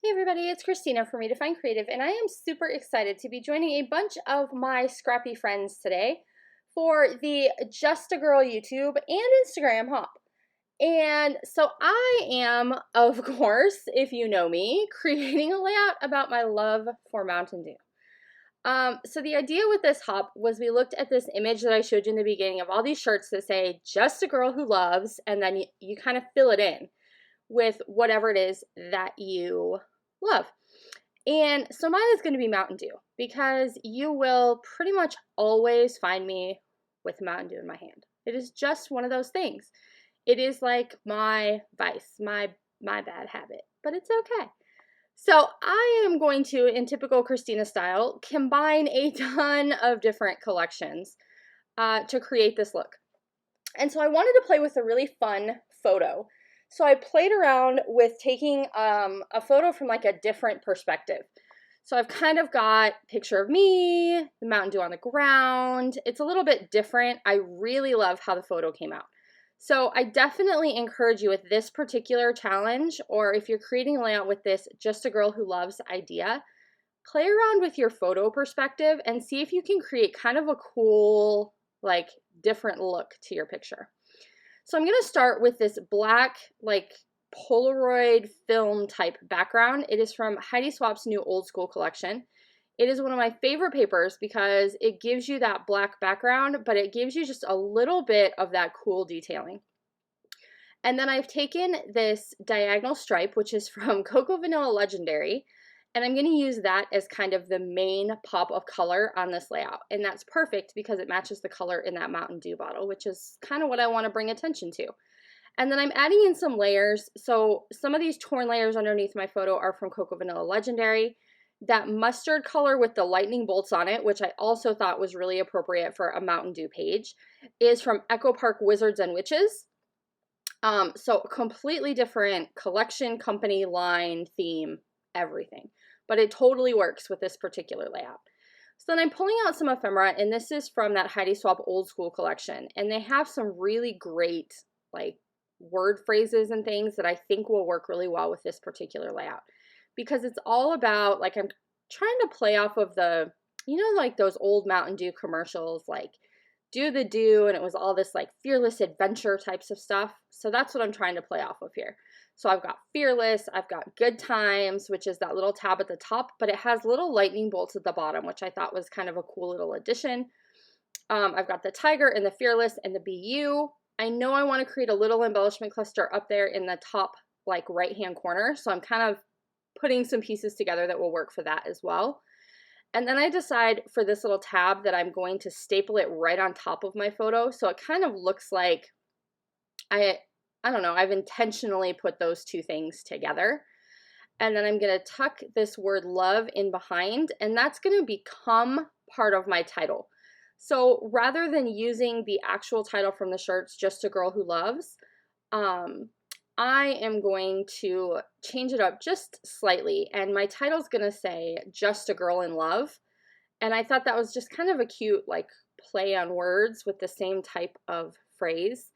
Hey everybody, it's Christina from Redefine Creative, and I am super excited to be joining a bunch of my scrappy friends today for the Just a Girl YouTube and Instagram hop. And so I am, of course, if you know me, creating a layout about my love for Mountain Dew. So the idea with this hop was we looked at this image that I showed you in the beginning of all these shirts that say, just a girl who loves, and then you kind of fill it in with whatever it is that you love. And so mine is going to be Mountain Dew because you will pretty much always find me with Mountain Dew in my hand. It is just one of those things. It is like my vice, my bad habit, but it's okay. So I am going to, in typical Khristina style, combine a ton of different collections to create this look. And so I wanted to play with a really fun photo. So I played around with taking a photo from like a different perspective. So I've kind of got a picture of me, the Mountain Dew on the ground. It's a little bit different. I really love how the photo came out. So I definitely encourage you with this particular challenge, or if you're creating a layout with this Just a Girl Who Loves idea, play around with your photo perspective and see if you can create kind of a cool, like different look to your picture. So I'm going to start with this black, like Polaroid film type background. It is from Heidi Swapp's new old school collection. It is one of my favorite papers because it gives you that black background, but it gives you just a little bit of that cool detailing. And then I've taken this diagonal stripe, which is from Cocoa Vanilla Legendary, and I'm going to use that as kind of the main pop of color on this layout. And that's perfect because it matches the color in that Mountain Dew bottle, which is kind of what I want to bring attention to. And then I'm adding in some layers. So some of these torn layers underneath my photo are from Cocoa Vanilla Legendary. That mustard color with the lightning bolts on it, which I also thought was really appropriate for a Mountain Dew page, is from Echo Park Wizards and Witches. So completely different collection, company, line, theme, everything. But it totally works with this particular layout. So then I'm pulling out some ephemera, and this is from that Heidi Swapp old school collection. And they have some really great like word phrases and things that I think will work really well with this particular layout. Because it's all about, like, I'm trying to play off of the, you know, like those old Mountain Dew commercials, like Do the Dew, and it was all this like fearless adventure types of stuff. So that's what I'm trying to play off of here. So I've got fearless, I've got good times, which is that little tab at the top, but it has little lightning bolts at the bottom, which I thought was kind of a cool little addition. I've got the tiger and the fearless and the BU. I know I want to create a little embellishment cluster up there in the top, like right-hand corner. So I'm kind of putting some pieces together that will work for that as well. And then I decide for this little tab that I'm going to staple it right on top of my photo. So it kind of looks like I don't know, I've intentionally put those two things together. And then I'm going to tuck this word love in behind, and that's going to become part of my title. So rather than using the actual title from the shirts, Just a Girl Who Loves, I am going to change it up just slightly, and my title's going to say Just a Girl in Love. And I thought that was just kind of a cute like play on words with the same type of phrase.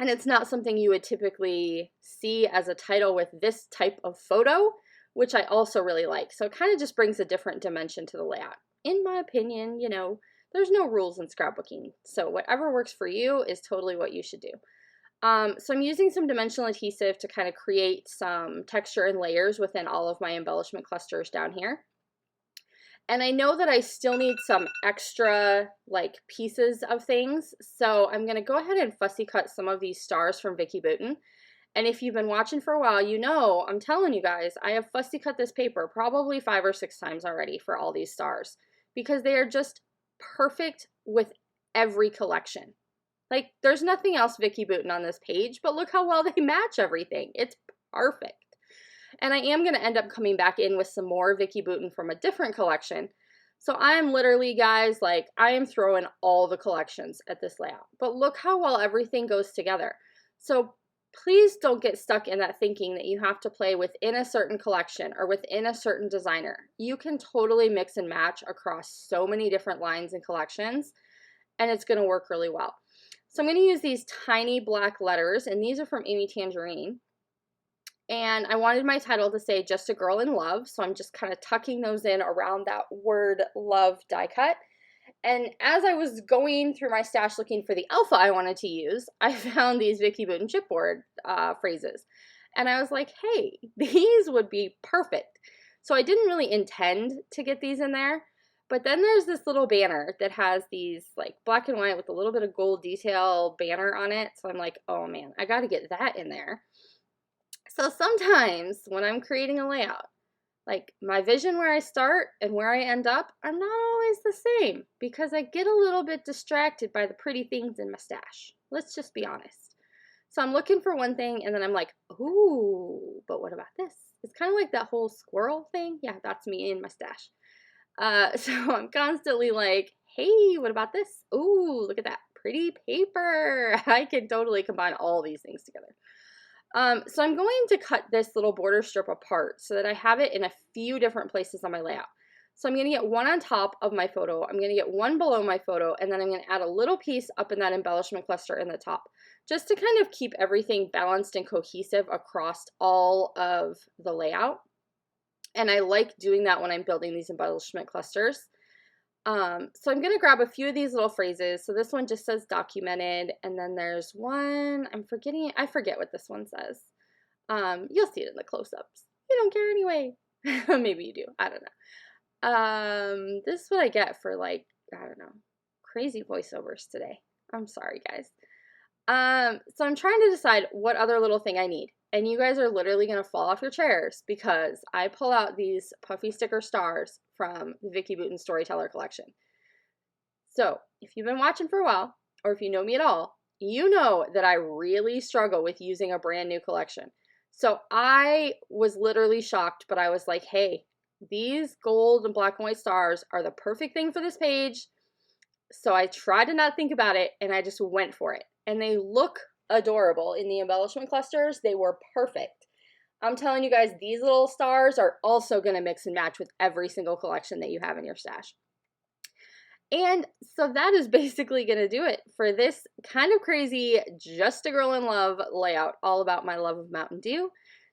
And it's not something you would typically see as a title with this type of photo, which I also really like. So it kind of just brings a different dimension to the layout. In my opinion, you know, there's no rules in scrapbooking. So whatever works for you is totally what you should do. So I'm using some dimensional adhesive to kind of create some texture and layers within all of my embellishment clusters down here. And I know that I still need some extra like pieces of things. So I'm going to go ahead and fussy cut some of these stars from Vicki Boutin. And if you've been watching for a while, you know, I'm telling you guys, I have fussy cut this paper probably 5 or 6 times already for all these stars because they are just perfect with every collection. Like there's nothing else Vicki Boutin on this page, but look how well they match everything. It's perfect. And I am going to end up coming back in with some more Vicki Boutin from a different collection. So I'm literally, guys, like I am throwing all the collections at this layout. But look how well everything goes together. So please don't get stuck in that thinking that you have to play within a certain collection or within a certain designer. You can totally mix and match across so many different lines and collections, and it's going to work really well. So I'm going to use these tiny black letters, and these are from Amy Tangerine. And I wanted my title to say Just a Girl in Love, so I'm just kind of tucking those in around that word love die cut. And as I was going through my stash looking for the alpha I wanted to use, I found these Vicky Booten chipboard phrases. And I was like, hey, these would be perfect. So I didn't really intend to get these in there. But then there's this little banner that has these like black and white with a little bit of gold detail banner on it. So I'm like, oh man, I got to get that in there. So sometimes when I'm creating a layout, like my vision where I start and where I end up are not always the same because I get a little bit distracted by the pretty things in my stash. Let's just be honest. So I'm looking for one thing and then I'm like, ooh, but what about this? It's kind of like that whole squirrel thing. Yeah, that's me in my stash. So I'm constantly like, hey, what about this? Ooh, look at that pretty paper. I can totally combine all these things together. So I'm going to cut this little border strip apart so that I have it in a few different places on my layout. So I'm going to get one on top of my photo, I'm going to get one below my photo, and then I'm going to add a little piece up in that embellishment cluster in the top, just to kind of keep everything balanced and cohesive across all of the layout. And I like doing that when I'm building these embellishment clusters. So I'm going to grab a few of these little phrases. So this one just says documented, and then there's one, I forget what this one says. You'll see it in the close-ups. You don't care anyway. Maybe you do. I don't know. This is what I get for like, I don't know, crazy voiceovers today. I'm sorry, guys. So I'm trying to decide what other little thing I need. And you guys are literally going to fall off your chairs because I pull out these puffy sticker stars from the Vicky Booten Storyteller collection. So if you've been watching for a while, or if you know me at all, you know that I really struggle with using a brand new collection. So I was literally shocked, but I was like, hey, these gold and black and white stars are the perfect thing for this page. So I tried to not think about it, and I just went for it. And they look adorable in the embellishment clusters. They were perfect. I'm telling you guys, these little stars are also going to mix and match with every single collection that you have in your stash. And so that is basically going to do it for this kind of crazy Just a Girl in Love layout, all about my love of Mountain Dew.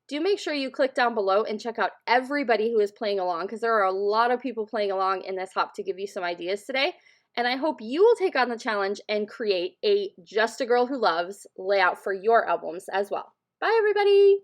Do make sure you click down below and check out everybody who is playing along, because there are a lot of people playing along in this hop to give you some ideas today. And I hope you will take on the challenge and create a Just a Girl Who Loves layout for your albums as well. Bye, everybody!